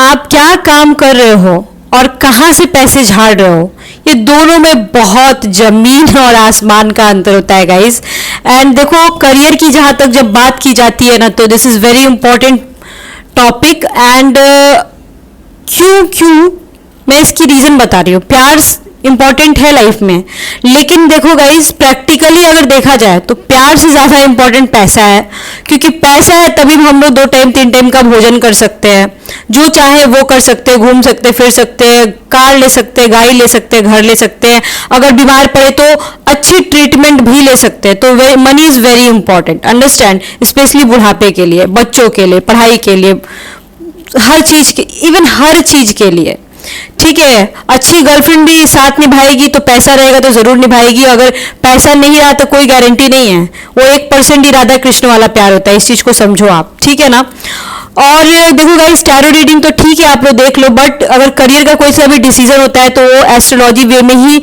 आप क्या काम कर रहे हो और कहाँ से पैसे झाड़ रहे हो, ये दोनों में बहुत जमीन और आसमान का अंतर होता है गाइस। एंड देखो, करियर की जहाँ तक जब बात की जाती है ना, तो this is very important topic. And क्यों क्यों मैं इसकी रीज़न बता रही हूँ। प्यार इंपॉर्टेंट है लाइफ में, लेकिन देखो गाइस, प्रैक्टिकली अगर देखा जाए तो प्यार से ज़्यादा इंपॉर्टेंट पैसा है। क्योंकि पैसा है तभी हम लोग 2 टाइम 3 टाइम का भोजन कर सकते हैं, जो चाहे वो कर सकते हैं, घूम सकते हैं, फिर सकते हैं, कार ले सकते हैं, गाड़ी ले सकते हैं, घर ले सकते हैं, अगर बीमार पड़े तो अच्छी ट्रीटमेंट भी ले सकते हैं। तो money is very important, understand, specially बुढ़ापे के लिए, बच्चों के लिए, पढ़ाई के लिए, हर चीज़ के, इवन हर चीज़ के लिए। ठीक है, अच्छी गर्लफ्रेंड भी साथ निभाएगी तो पैसा रहेगा तो जरूर निभाएगी, अगर पैसा नहीं रहा तो कोई गारंटी नहीं है। वो 1% ही राधा कृष्ण वाला प्यार होता है, इस चीज को समझो आप, ठीक है ना। और देखो गाइस, टैरो रीडिंग तो ठीक है आप लोग देख लो, बट अगर करियर का कोई सा भी डिसीजन होता है तो वो एस्ट्रोलॉजी वे में ही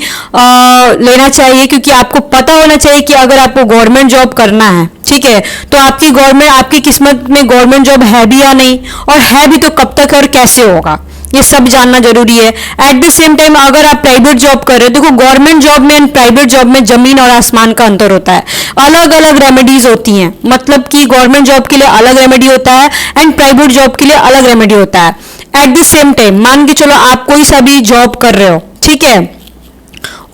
लेना चाहिए। क्योंकि आपको पता होना चाहिए कि अगर आपको गवर्नमेंट जॉब करना है, ठीक है, तो आपकी किस्मत में गवर्नमेंट जॉब है भी या नहीं, और है भी तो कब तक और कैसे होगा, ये सब जानना जरूरी है। एट द सेम टाइम अगर आप प्राइवेट जॉब कर रहे हो, देखो गवर्नमेंट जॉब में एंड प्राइवेट जॉब में जमीन और आसमान का अंतर होता है। अलग अलग रेमेडीज होती हैं, मतलब कि गवर्नमेंट जॉब के लिए अलग रेमेडी होता है एंड प्राइवेट जॉब के लिए अलग रेमेडी होता है। एट द सेम टाइम मान के चलो आप कोई सा भी जॉब कर रहे हो, ठीक है,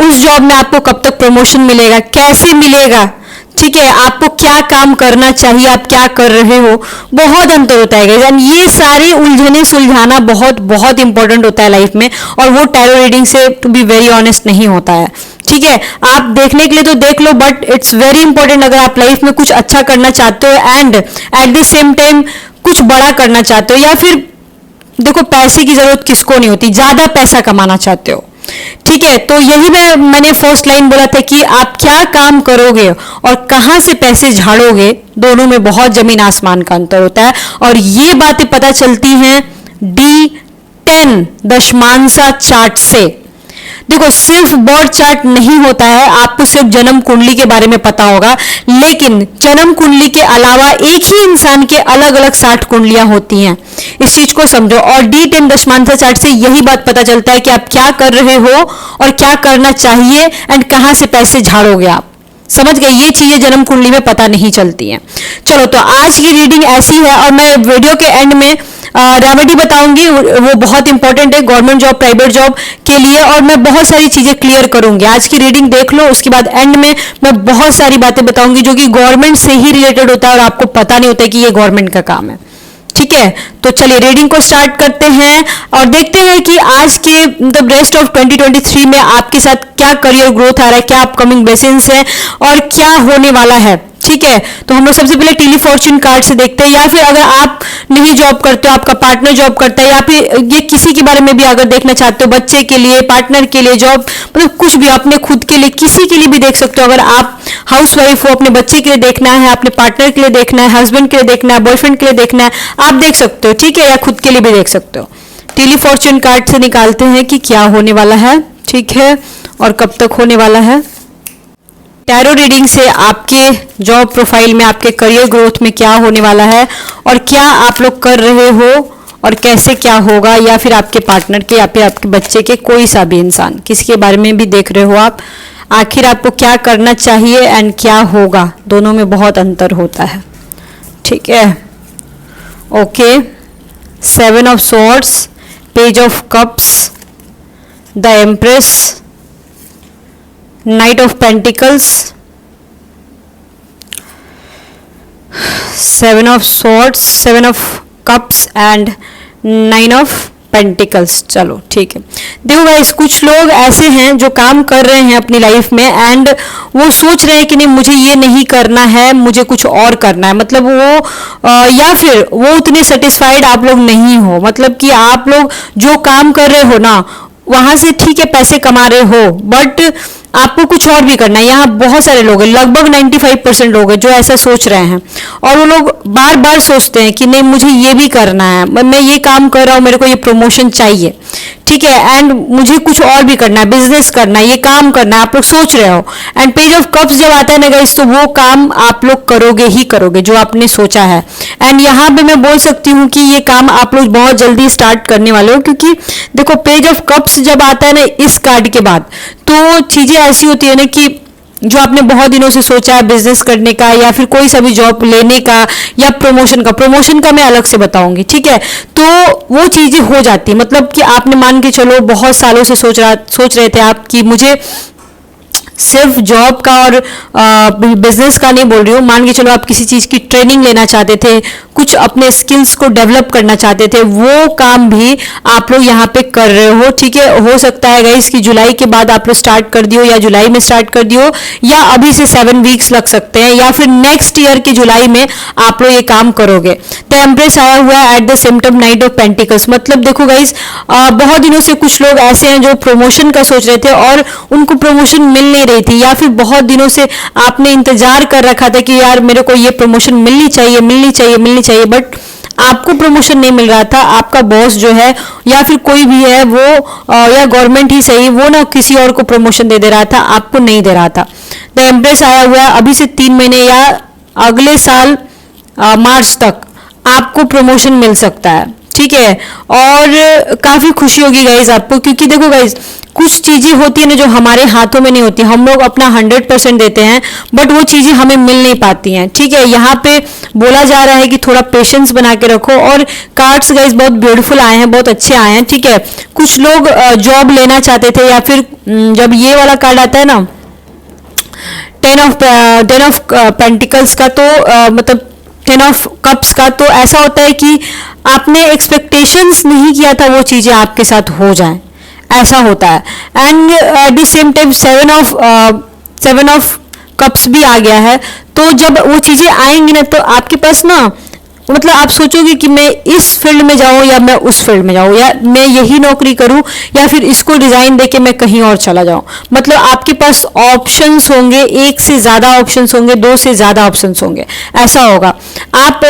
उस जॉब में आपको कब तक प्रमोशन मिलेगा, कैसे मिलेगा, ठीक है, आपको क्या काम करना चाहिए, आप क्या कर रहे हो, बहुत अंतर होता है गाइस। ये सारी उलझने सुलझाना बहुत बहुत इंपॉर्टेंट होता है लाइफ में, और वो टैरो रीडिंग से टू बी वेरी ऑनेस्ट नहीं होता है। ठीक है, आप देखने के लिए तो देख लो, बट इट्स वेरी इंपॉर्टेंट अगर आप लाइफ में कुछ अच्छा करना चाहते हो and eight the same time कुछ बड़ा करना चाहते हो, या फिर देखो पैसे की जरूरत किसको नहीं होती, ज्यादा पैसा कमाना चाहते हो, ठीक है। तो यही मैंने फर्स्ट लाइन बोला था कि आप क्या काम करोगे और कहां से पैसे झाड़ोगे, दोनों में बहुत जमीन आसमान का अंतर होता है। और ये बातें पता चलती हैं D10 दशमांशा चार्ट से। देखो, सिर्फ बर्थ चार्ट नहीं होता है, आपको सिर्फ जन्म कुंडली के बारे में पता होगा, लेकिन जन्म कुंडली के अलावा एक ही इंसान के अलग अलग 60 कुंडलियां होती हैं, इस चीज को समझो। और D10 दशमांशा चार्ट से यही बात पता चलता है कि आप क्या कर रहे हो और क्या करना चाहिए एंड कहां से पैसे झाड़ोगे आप, समझ गए। ये चीजें जन्म कुंडली में पता नहीं चलती हैं। चलो, तो आज की रीडिंग ऐसी है, और मैं वीडियो के एंड में रेमेडी बताऊंगी, वो बहुत इंपॉर्टेंट है गवर्नमेंट जॉब प्राइवेट जॉब के लिए, और मैं बहुत सारी चीजें क्लियर करूंगी। आज की रीडिंग देख लो, उसके बाद एंड में मैं बहुत सारी बातें बताऊंगी जो कि गवर्नमेंट से ही रिलेटेड होता है और आपको पता नहीं होता कि ये गवर्नमेंट का काम है, ठीक है। तो चलिए रीडिंग को स्टार्ट करते हैं और देखते हैं कि आज के मतलब रेस्ट ऑफ 2023 में आपके साथ क्या करियर ग्रोथ आ रहा है, क्या अपकमिंग ब्लेसिंग्स है और क्या होने वाला है, ठीक है। तो हम लोग सबसे पहले टेली फॉर्च्यून कार्ड से देखते हैं, या फिर अगर आप नहीं जॉब करते हो, आपका पार्टनर जॉब करता है, या फिर ये किसी के बारे में भी अगर देखना चाहते हो, बच्चे के लिए, पार्टनर के लिए, जॉब, मतलब कुछ भी, अपने खुद के लिए, किसी के लिए भी देख सकते हो। अगर आप हाउस वाइफ हो, अपने बच्चे के लिए देखना है, अपने पार्टनर के लिए देखना है, हस्बैंड के लिए देखना है, बॉयफ्रेंड के लिए देखना है, आप देख सकते हो, ठीक है, या खुद के लिए भी देख सकते हो। टेली फॉर्च्यून कार्ड से निकालते हैं कि क्या होने वाला है, ठीक है, और कब तक होने वाला है। टैरो रीडिंग से आपके जॉब प्रोफाइल में, आपके करियर ग्रोथ में क्या होने वाला है और क्या आप लोग कर रहे हो और कैसे क्या होगा, या फिर आपके पार्टनर के या फिर आपके बच्चे के, कोई सा भी इंसान, किसी के बारे में भी देख रहे हो आप, आखिर आपको क्या करना चाहिए एंड क्या होगा, दोनों में बहुत अंतर होता है, ठीक है। Okay, 7 of swords, page of cups, the empress, Knight of Pentacles, 7 of Swords, 7 of Cups and 9 of Pentacles। चलो ठीक है, देखो गाइस, कुछ लोग ऐसे हैं जो काम कर रहे हैं अपनी लाइफ में एंड वो सोच रहे हैं कि नहीं मुझे ये नहीं करना है, मुझे कुछ और करना है, मतलब वो या फिर वो उतने सेटिस्फाइड आप लोग नहीं हो, मतलब कि आप लोग जो काम कर रहे हो ना वहां से ठीक है पैसे कमा रहे हो, बट आपको कुछ और भी करना है। यहाँ बहुत सारे लोग हैं, लगभग 95% लोग हैं जो ऐसा सोच रहे हैं, और वो लोग बार बार सोचते हैं कि नहीं मुझे ये भी करना है, मैं ये काम कर रहा हूँ, मेरे को ये प्रमोशन चाहिए, ठीक है, एंड मुझे कुछ और भी करना है, बिजनेस करना है, ये काम करना है, आप लोग सोच रहे हो, एंड पेज ऑफ कप्स जब आता है ना गाइस, तो वो काम आप लोग करोगे ही करोगे जो आपने सोचा है। एंड यहाँ पे मैं बोल सकती हूँ कि ये काम आप लोग बहुत जल्दी स्टार्ट करने वाले हो, क्योंकि देखो पेज ऑफ कप्स जब आता है ना इस कार्ड के बाद, तो चीजें ऐसी होती है ना कि जो आपने बहुत दिनों से सोचा है बिजनेस करने का, या फिर कोई सा भी जॉब लेने का, या प्रमोशन का मैं अलग से बताऊंगी, ठीक है। तो वो चीजें हो जाती है, मतलब कि आपने मान के चलो बहुत सालों से सोच रहे थे आप कि मुझे सिर्फ जॉब का और बिजनेस का नहीं बोल रही हूँ, मान के चलो आप किसी चीज़ की ट्रेनिंग लेना चाहते थे, कुछ अपने स्किल्स को डेवलप करना चाहते थे, वो काम भी आप लोग यहाँ पे कर रहे हो, ठीक है। हो सकता है गाइस कि जुलाई के बाद आप लोग स्टार्ट कर दियो, या जुलाई में स्टार्ट कर दियो, या अभी से 7 वीक्स लग सकते हैं, या फिर नेक्स्ट ईयर के जुलाई में आप लोग ये काम करोगे। द एम्प्रेस आया हुआ है eight the same time night of pentacles, मतलब देखो गाइस बहुत दिनों से कुछ लोग ऐसे हैं जो प्रमोशन का सोच रहे थे और उनको प्रमोशन मिल नहीं रही थी, या फिर बहुत दिनों से आपने इंतजार कर रखा था कि यार मेरे को ये प्रमोशन मिलनी चाहिए मिलनी चाहिए मिलनी चाहिए, बट आपको प्रमोशन नहीं मिल रहा था। आपका बॉस जो है या फिर कोई भी है वो या गवर्नमेंट ही सही, वो ना किसी और को प्रमोशन दे रहा था, आपको नहीं दे रहा था। द एम्प्रेस आया हुआ है, अभी से 3 महीने या अगले साल मार्च तक आपको प्रमोशन मिल सकता है, ठीक है। और काफी खुशी होगी गाइज आपको, क्योंकि देखो गाइज कुछ चीजें होती है ना जो हमारे हाथों में नहीं होती, हम लोग अपना 100% देते हैं बट वो चीजें हमें मिल नहीं पाती हैं, ठीक है। यहाँ पे बोला जा रहा है कि थोड़ा पेशेंस बना के रखो, और कार्ड्स गाइज बहुत ब्यूटीफुल आए हैं, बहुत अच्छे आए हैं, ठीक है। कुछ लोग जॉब लेना चाहते थे, या फिर जब ये वाला कार्ड आता है ना 10 ऑफ पेंटिकल्स का, तो मतलब 10 ऑफ कप्स का, तो ऐसा होता है कि आपने एक्सपेक्टेशंस नहीं किया था वो चीजें आपके साथ हो जाएं, ऐसा होता है। And eight the same time 7 of cups भी आ गया है, तो जब वो चीजें आएंगी ना तो आपके पास ना मतलब आप सोचोगे कि मैं इस फील्ड में जाऊं या मैं उस फील्ड में जाऊं, या मैं यही नौकरी करूं या फिर इसको डिजाइन देके मैं कहीं और चला जाऊं। मतलब आपके पास ऑप्शंस होंगे, एक से ज्यादा ऑप्शंस होंगे, 2 से ज्यादा ऑप्शंस होंगे, ऐसा होगा। आप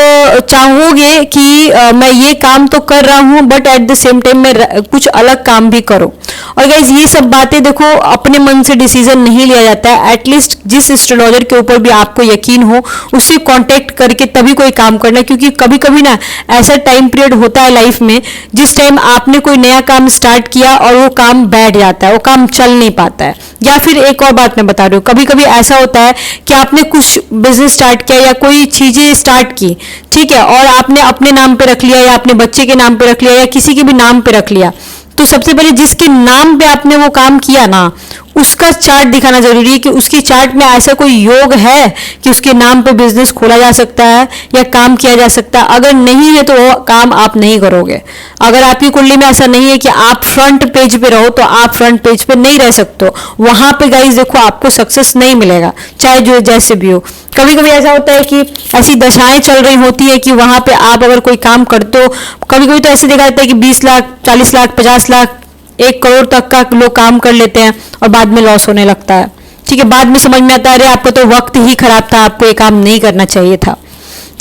चाहोगे कि मैं ये काम तो कर रहा हूं but at the same time मैं कुछ अलग काम भी करूं। और गाइज ये सब बातें देखो अपने मन से डिसीजन नहीं लिया जाता है, एटलीस्ट जिस एस्ट्रोलॉजर के ऊपर भी आपको यकीन हो उससे कांटेक्ट करके तभी कोई काम करना, क्योंकि कभी कभी ना ऐसा टाइम पीरियड होता है लाइफ में जिस टाइम आपने कोई नया काम स्टार्ट किया और वो काम बैठ जाता है, वो काम चल नहीं पाता है। या फिर एक और बात मैं बता रही हूँ, कभी कभी ऐसा होता है कि आपने कुछ बिजनेस स्टार्ट किया या कोई चीजें स्टार्ट की, ठीक है, और आपने अपने नाम पे रख लिया या अपने बच्चे के नाम पे रख लिया या किसी के भी नाम पे रख लिया, तो सबसे पहले जिसके नाम पे आपने वो काम किया ना उसका चार्ट दिखाना जरूरी है कि उसकी चार्ट में ऐसा कोई योग है कि उसके नाम पे बिजनेस खोला जा सकता है या काम किया जा सकता है। अगर नहीं है तो वो काम आप नहीं करोगे। अगर आपकी कुंडली में ऐसा नहीं है कि आप फ्रंट पेज पे रहो, तो आप फ्रंट पेज पे नहीं रह सकते हो, वहां पे गाइस देखो आपको सक्सेस नहीं मिलेगा, चाहे जो जैसे भी हो। कभी कभी ऐसा होता है कि ऐसी दशाएं चल रही होती है कि वहां पे आप अगर कोई काम करते हो, कभी कभी तो ऐसे देखा जाता है कि 20 लाख 40 लाख 50 लाख 1 करोड़ तक का लोग काम कर लेते हैं और बाद में लॉस होने लगता है, ठीक है। बाद में समझ में आता है अरे आपका तो वक्त ही खराब था, आपको ये काम नहीं करना चाहिए था,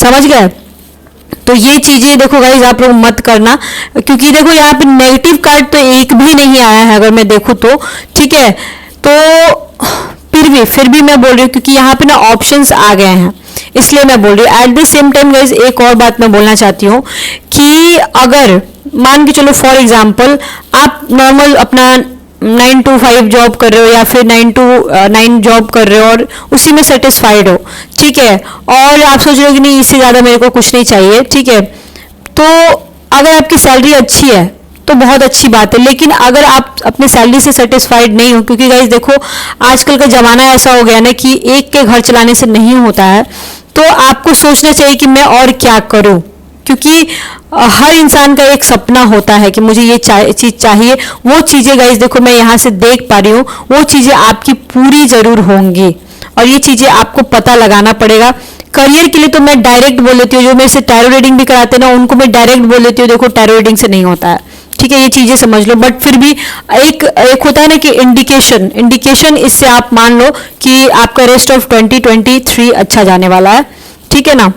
समझ गए। तो ये चीजें देखो गाइज आप लोग मत करना, क्योंकि देखो यहाँ पे नेगेटिव कार्ड तो एक भी नहीं आया है अगर मैं देखूँ तो, ठीक है। तो फिर भी मैं बोल रही हूँ क्योंकि यहाँ पे ना ऑप्शंस आ गए हैं, इसलिए मैं बोल रही हूँ। Eight the same time guys एक और बात मैं बोलना चाहती हूँ कि अगर मान के चलो फॉर एग्जाम्पल आप नॉर्मल अपना 9 to 5 जॉब कर रहे हो या फिर 9 to 9 जॉब कर रहे हो और उसी में सेटिस्फाइड हो, ठीक है, और आप सोच रहे हो कि नहीं इससे ज़्यादा मेरे को कुछ नहीं चाहिए, ठीक है। तो अगर आपकी सैलरी अच्छी है तो बहुत अच्छी बात है, लेकिन अगर आप अपने सैलरी से सेटिस्फाइड नहीं हो, क्योंकि गाइस देखो आजकल का ज़माना ऐसा हो गया ना कि एक के घर चलाने से नहीं होता है, तो आपको सोचना चाहिए कि मैं और क्या करूं, क्योंकि हर इंसान का एक सपना होता है कि मुझे ये चीज़ चाहिए। वो चीज़ें गाइस देखो मैं यहाँ से देख पा रही हूँ, वो चीज़ें आपकी पूरी ज़रूर होंगी और ये चीज़ें आपको पता लगाना पड़ेगा। करियर के लिए तो मैं डायरेक्ट बोल देती हूँ, जो मेरे से टैरो रीडिंग भी कराते हैं ना उनको मैं डायरेक्ट बोल देती हूँ देखो टैरो रीडिंग से नहीं होता है, ठीक है, ये चीज़ें समझ लो। बट फिर भी एक होता है ना कि इंडिकेशन इससे आप मान लो कि आपका रेस्ट ऑफ 2023 अच्छा जाने वाला है, ठीक है ना।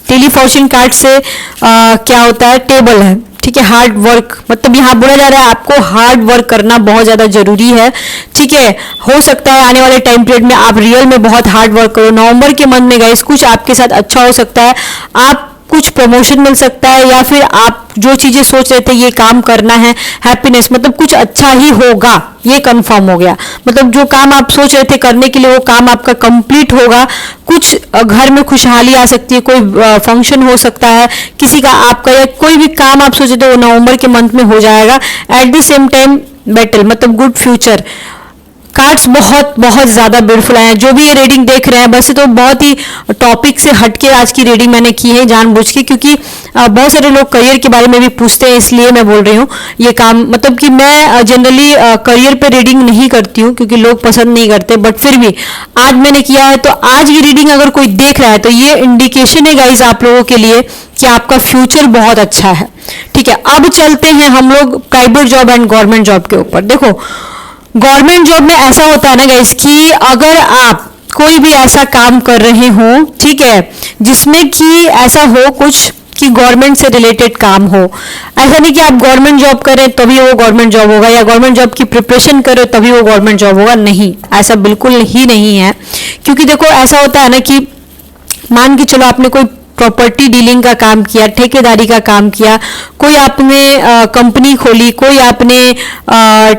टेली फॉर्च्यून कार्ड से क्या होता है, टेबल है, ठीक है। हार्ड वर्क, मतलब यहाँ बोला जा रहा है आपको हार्ड वर्क करना बहुत ज़्यादा जरूरी है। ठीक है, हो सकता है आने वाले टाइम पीरियड में आप रियल में बहुत हार्ड वर्क करो। नवंबर के मंथ में गाइस कुछ आपके साथ अच्छा हो सकता है, आप कुछ प्रमोशन मिल सकता है, या फिर आप जो चीजें सोच रहे थे ये काम करना है, हैप्पीनेस, मतलब कुछ अच्छा ही होगा, ये कंफर्म हो गया। मतलब जो काम आप सोच रहे थे करने के लिए वो काम आपका कंप्लीट होगा। कुछ घर में खुशहाली आ सकती है, कोई फंक्शन हो सकता है किसी का, आपका, या कोई भी काम आप सोचे थे वो नवंबर के मंथ में हो जाएगा। At the same time better, मतलब गुड फ्यूचर। कार्ड्स बहुत बहुत ज़्यादा ब्यूटीफुल आए हैं। जो भी ये रीडिंग देख रहे हैं, वैसे तो बहुत ही टॉपिक से हटके आज की रीडिंग मैंने की है जानबूझ के, क्योंकि बहुत सारे लोग करियर के बारे में भी पूछते हैं, इसलिए मैं बोल रही हूँ ये काम। मतलब कि मैं जनरली करियर पे रीडिंग नहीं करती हूँ क्योंकि लोग पसंद नहीं करते, बट फिर भी आज मैंने किया है, तो आज की रीडिंग अगर कोई देख रहा है तो ये इंडिकेशन है गाइज आप लोगों के लिए कि आपका फ्यूचर बहुत अच्छा है। ठीक है, अब चलते हैं हम लोग private job and government job के ऊपर। देखो, गवर्नमेंट जॉब में ऐसा होता है ना गाइस कि अगर आप कोई भी ऐसा काम कर रहे हो, ठीक है, जिसमें कि ऐसा हो कुछ कि गवर्नमेंट से रिलेटेड काम हो, ऐसा नहीं कि आप गवर्नमेंट जॉब करें तभी वो गवर्नमेंट जॉब होगा, या गवर्नमेंट जॉब की प्रिपरेशन करें तभी वो गवर्नमेंट जॉब होगा, नहीं, ऐसा बिल्कुल ही नहीं है। क्योंकि देखो ऐसा होता है ना कि मान के चलो आपने कोई प्रॉपर्टी डीलिंग का काम किया, ठेकेदारी का काम किया, कोई आपने कंपनी खोली, कोई आपने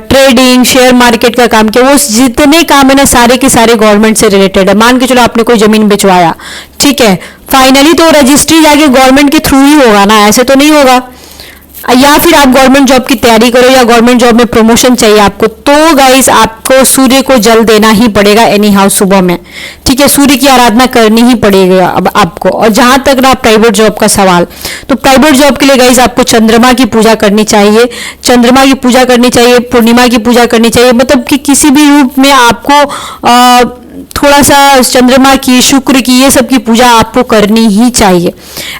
ट्रेडिंग शेयर मार्केट का काम किया, वो जितने काम है ना सारे के सारे गवर्नमेंट से रिलेटेड है। मान के चलो आपने कोई जमीन बिचवाया, ठीक है, फाइनली तो रजिस्ट्री जाके गवर्नमेंट के थ्रू ही होगा ना, ऐसे तो नहीं होगा। या फिर आप गवर्नमेंट जॉब की तैयारी करो या गवर्नमेंट जॉब में प्रमोशन चाहिए आपको, तो गाइस आपको सूर्य को जल देना ही पड़ेगा एनी हाउ सुबह में। ठीक है, सूर्य की आराधना करनी ही पड़ेगी अब आपको। और जहां तक ना प्राइवेट जॉब का सवाल, तो प्राइवेट जॉब के लिए गाइस आपको चंद्रमा की पूजा करनी चाहिए, चंद्रमा की पूजा करनी चाहिए, पूर्णिमा की पूजा करनी चाहिए, मतलब कि किसी भी रूप में आपको थोड़ा सा चंद्रमा की, शुक्र की, ये सब की पूजा आपको करनी ही चाहिए।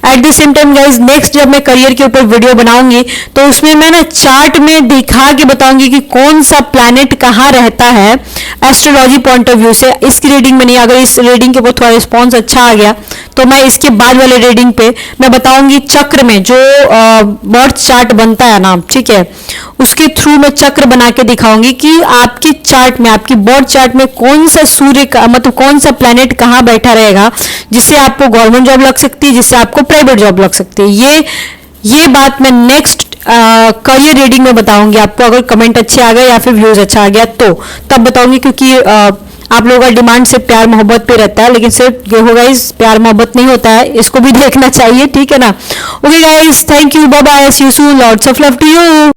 Eight the same time guys next जब मैं करियर के ऊपर वीडियो बनाऊंगी तो उसमें मैं ना चार्ट में दिखा के बताऊंगी कि कौन सा प्लैनेट कहाँ रहता है एस्ट्रोलॉजी पॉइंट ऑफ व्यू से। इसकी रीडिंग में नहीं, अगर इस रीडिंग के ऊपर थोड़ा रिस्पॉन्स अच्छा आ गया तो मैं इसके बाद वाले रीडिंग पे मैं बताऊंगी चक्र में जो बर्थ चार्ट बनता है ना, ठीक है, उसके थ्रू मैं चक्र बना के दिखाऊंगी कि आपके चार्ट में, आपकी बर्थ चार्ट में कौन सा सूर्य का, मतलब कौन सा प्लैनेट कहाँ बैठा रहेगा जिससे आपको गवर्नमेंट जॉब लग सकती है, जिससे आपको प्राइवेट जॉब लग सकती है। ये बात मैं नेक्स्ट करियर रीडिंग में बताऊंगी आपको। अगर कमेंट अच्छे आ गए या फिर व्यूज अच्छा आ गया तो तब बताऊंगी, क्योंकि आप लोगों का डिमांड से प्यार मोहब्बत पे रहता है, लेकिन सिर्फ देखो गाइस प्यार मोहब्बत नहीं होता है, इसको भी देखना चाहिए, ठीक है ना। Okay guys, thank you, bye bye, see you soon, lots of love to you.